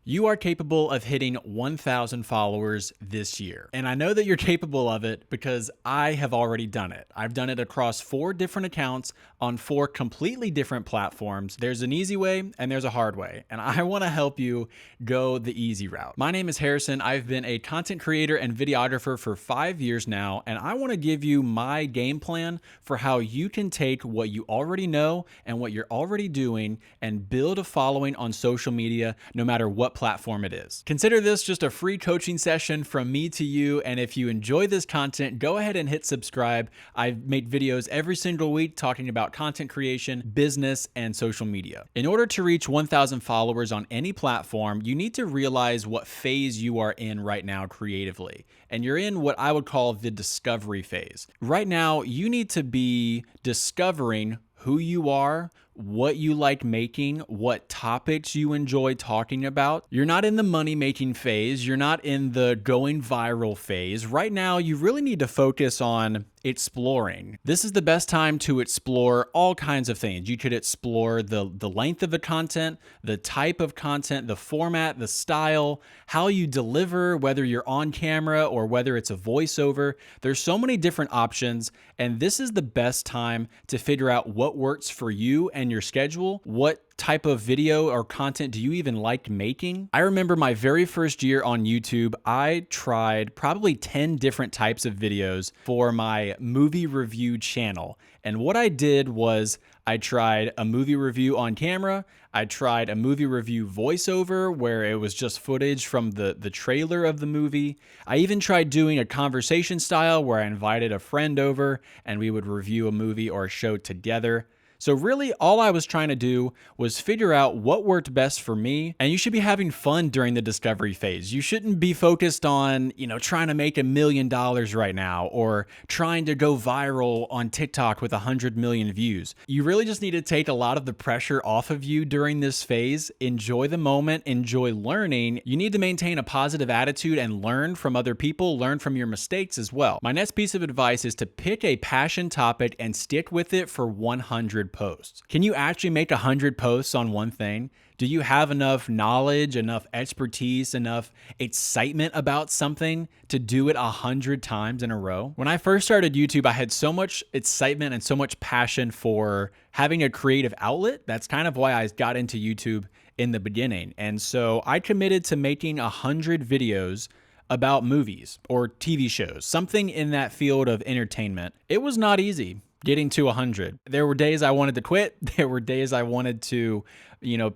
You are capable of hitting 1,000 followers this year. And I know that you're capable of it because I have already done it. I've done it across 4 different accounts on 4 completely different platforms. There's an easy way and there's a hard way. And I want to help you go the easy route. My name is Harrison. I've been a content creator and videographer for 5 years now. And I want to give you my game plan for how you can take what you already know and what you're already doing and build a following on social media, no matter what platform it is. Consider this just a free coaching session from me to you, and if you enjoy this content, go ahead and hit subscribe. I make videos every single week talking about content creation, business, and social media. In order to reach 1,000 followers on any platform, you need to realize what phase you are in right now creatively. And you're in what I would call the discovery phase. Right now, you need to be discovering who you are, what you like making, what topics you enjoy talking about. You're not in the money-making phase. You're not in the going viral phase. Right now, you really need to focus on exploring. This is the best time to explore all kinds of things. You could explore the length of the content, the type of content, the format, the style, how you deliver, whether you're on camera or whether it's a voiceover. There's so many different options, and this is the best time to figure out what works for you and your schedule. What type of video or content do you even like making? I remember my very first year on YouTube, I tried probably 10 different types of videos for my movie review channel. And what I did was I tried a movie review on camera. I tried a movie review voiceover where it was just footage from the trailer of the movie. I even tried doing a conversation style where I invited a friend over and we would review a movie or a show together. So really, all I was trying to do was figure out what worked best for me, and you should be having fun during the discovery phase. You shouldn't be focused on, trying to make $1 million right now or trying to go viral on TikTok with 100 million views. You really just need to take a lot of the pressure off of you during this phase. Enjoy the moment, enjoy learning. You need to maintain a positive attitude and learn from other people, learn from your mistakes as well. My next piece of advice is to pick a passion topic and stick with it for 100 posts. Can you actually make 100 posts on one thing? Do you have enough knowledge, enough expertise, enough excitement about something to do it 100 times in a row? When I first started YouTube, I had so much excitement and so much passion for having a creative outlet. That's kind of why I got into YouTube in the beginning. And so I committed to making 100 videos about movies or TV shows, something in that field of entertainment. It was not easy getting to 100. There were days I wanted to quit. There were days I wanted to,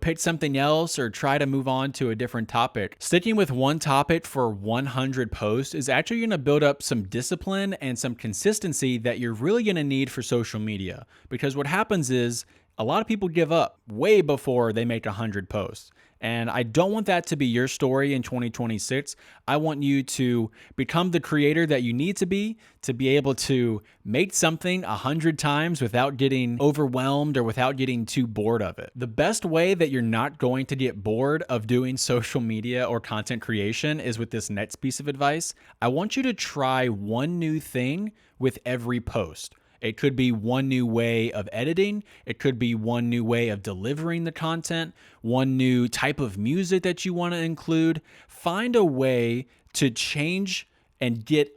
pick something else or try to move on to a different topic. Sticking with one topic for 100 posts is actually going to build up some discipline and some consistency that you're really going to need for social media. Because what happens is a lot of people give up way before they make 100 posts. And I don't want that to be your story in 2026. I want you to become the creator that you need to be able to make something 100 times without getting overwhelmed or without getting too bored of it. The best way that you're not going to get bored of doing social media or content creation is with this next piece of advice. I want you to try one new thing with every post. It could be one new way of editing. It could be one new way of delivering the content, one new type of music that you want to include. Find a way to change and get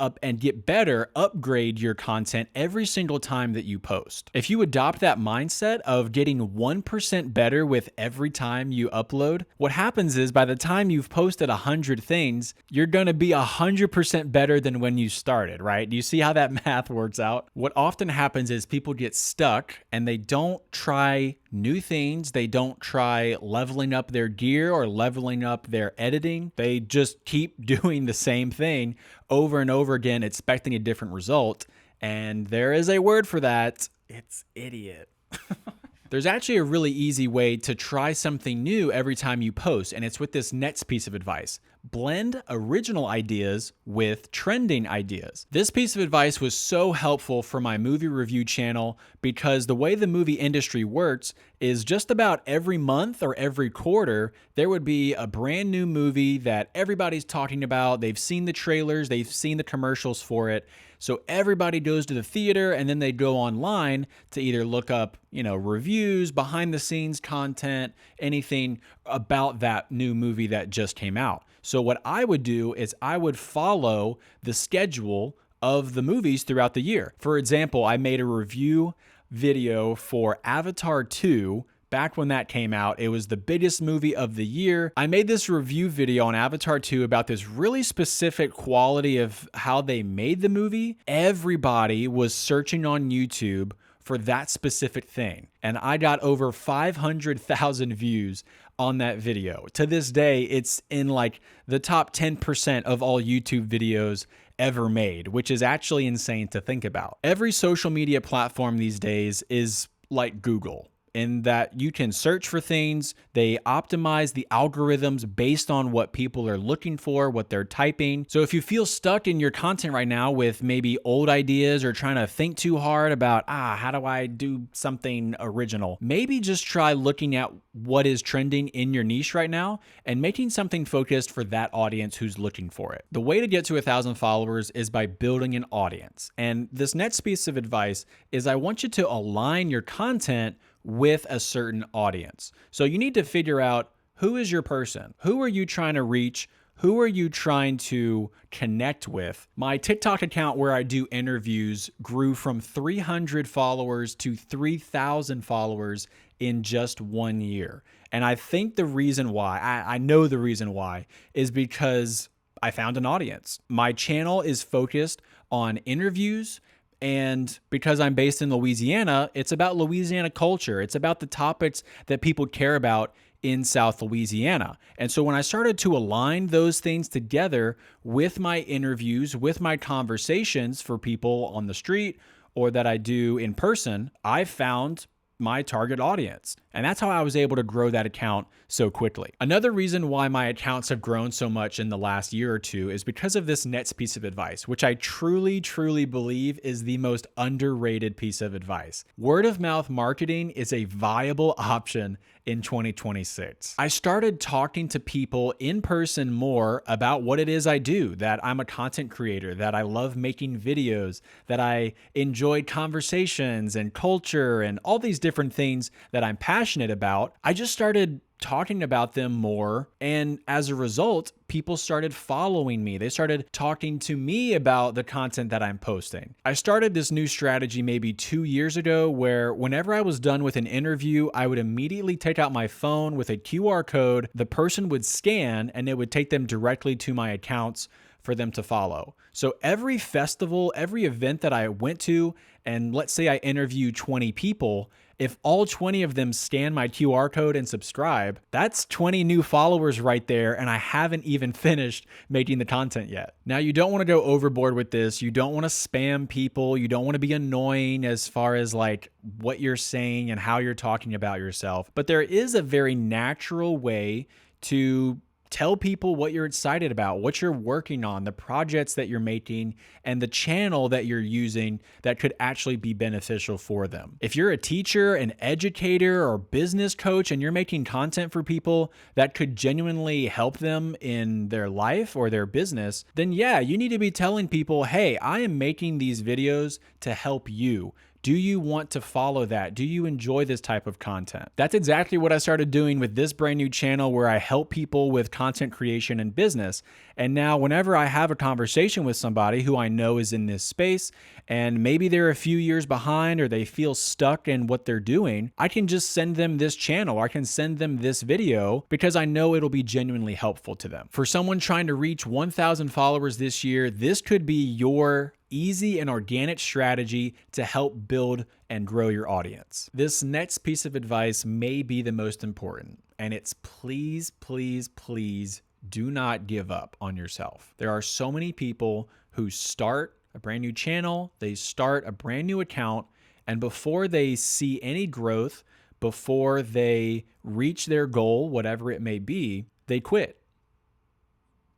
better, upgrade your content every single time that you post. If you adopt that mindset of getting 1% better with every time you upload, what happens is by the time you've posted 100 things, you're going to be 100% better than when you started, right? Do you see how that math works out? What often happens is people get stuck and they don't try new things. They don't try leveling up their gear or leveling up their editing. They just keep doing the same thing over and over again, expecting a different result. And there is a word for that. It's idiot. There's actually a really easy way to try something new every time you post, and it's with this next piece of advice. Blend original ideas with trending ideas. This piece of advice was so helpful for my movie review channel because the way the movie industry works is just about every month or every quarter, there would be a brand new movie that everybody's talking about. They've seen the trailers, they've seen the commercials for it. So everybody goes to the theater and then they go online to either look up, reviews, behind the scenes content, anything about that new movie that just came out. So what I would do is I would follow the schedule of the movies throughout the year. For example, I made a review video for Avatar 2 back when that came out. It was the biggest movie of the year. I made this review video on Avatar 2 about this really specific quality of how they made the movie. Everybody was searching on YouTube for that specific thing. And I got over 500,000 views on that video. To this day, it's in like the top 10% of all YouTube videos ever made, which is actually insane to think about. Every social media platform these days is like Google, in that you can search for things. They optimize the algorithms based on what people are looking for, what they're typing. So if you feel stuck in your content right now with maybe old ideas or trying to think too hard about, how do I do something original? Maybe just try looking at what is trending in your niche right now and making something focused for that audience who's looking for it. The way to get to 1,000 followers is by building an audience. And this next piece of advice is I want you to align your content with a certain audience. So you need to figure out, who is your person? Who are you trying to reach? Who are you trying to connect with? My TikTok account where I do interviews grew from 300 followers to 3,000 followers in just 1 year. And I think the reason why, I know the reason why, is because I found an audience. My channel is focused on interviews. And because I'm based in Louisiana, it's about Louisiana culture. It's about the topics that people care about in South Louisiana. And so when I started to align those things together with my interviews, with my conversations for people on the street or that I do in person, I found my target audience. And that's how I was able to grow that account so quickly. Another reason why my accounts have grown so much in the last year or two is because of this next piece of advice, which I truly, truly believe is the most underrated piece of advice. Word of mouth marketing is a viable option in 2026. I started talking to people in person more about what it is I do, that I'm a content creator, that I love making videos, that I enjoy conversations and culture and all these different things that I'm passionate about. I just started talking about them more. And as a result, people started following me. They started talking to me about the content that I'm posting. I started this new strategy maybe 2 years ago where whenever I was done with an interview, I would immediately take out my phone with a QR code. The person would scan and it would take them directly to my accounts for them to follow. So every festival, every event that I went to, and let's say I interview 20 people, if all 20 of them scan my QR code and subscribe, that's 20 new followers right there, and I haven't even finished making the content yet. Now, you don't want to go overboard with this. You don't want to spam people. You don't want to be annoying as far as like what you're saying and how you're talking about yourself. But there is a very natural way to tell people what you're excited about, what you're working on, the projects that you're making, and the channel that you're using that could actually be beneficial for them. If you're a teacher, an educator, or business coach, and you're making content for people that could genuinely help them in their life or their business, then yeah, you need to be telling people, hey, I am making these videos to help you. Do you want to follow that? Do you enjoy this type of content? That's exactly what I started doing with this brand new channel where I help people with content creation and business. And now whenever I have a conversation with somebody who I know is in this space and maybe they're a few years behind or they feel stuck in what they're doing, I can just send them this channel. I can send them this video because I know it'll be genuinely helpful to them. For someone trying to reach 1,000 followers this year, this could be your easy and organic strategy to help build and grow your audience. This next piece of advice may be the most important, and it's please, please, please do not give up on yourself. There are so many people who start a brand new channel, they start a brand new account, and before they see any growth, before they reach their goal, whatever it may be, they quit.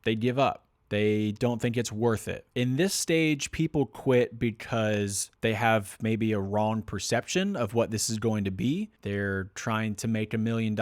They give up. They don't think it's worth it. In this stage, people quit because they have maybe a wrong perception of what this is going to be. They're trying to make $1 million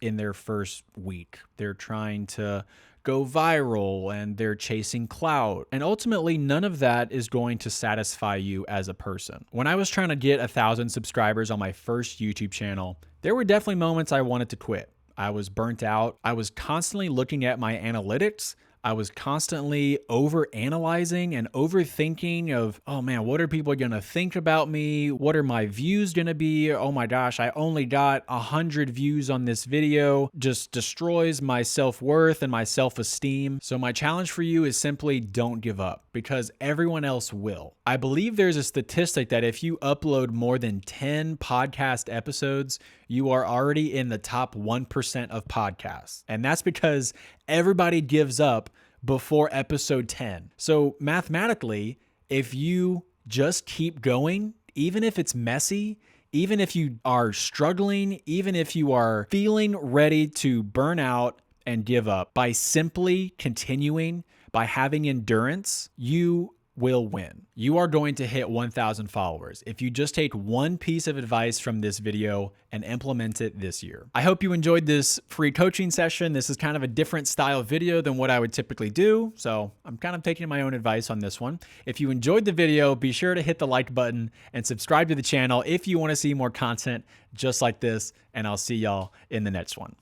in their first week. They're trying to go viral and they're chasing clout. And ultimately, none of that is going to satisfy you as a person. When I was trying to get 1,000 subscribers on my first YouTube channel, there were definitely moments I wanted to quit. I was burnt out. I was constantly looking at my analytics. I was constantly over-analyzing and overthinking of, oh man, what are people going to think about me? What are my views going to be? Oh my gosh, I only got 100 views on this video. Just destroys my self-worth and my self-esteem. So my challenge for you is simply don't give up, because everyone else will. I believe there's a statistic that if you upload more than 10 podcast episodes, you are already in the top 1% of podcasts. And that's because everybody gives up before episode 10. So mathematically, if you just keep going, even if it's messy, even if you are struggling, even if you are feeling ready to burn out and give up, by simply continuing, by having endurance, you will win. You are going to hit 1,000 followers if you just take one piece of advice from this video and implement it this year. I hope you enjoyed this free coaching session. This is kind of a different style video than what I would typically do, so I'm kind of taking my own advice on this one. If you enjoyed the video, be sure to hit the like button and subscribe to the channel if you want to see more content just like this, and I'll see y'all in the next one.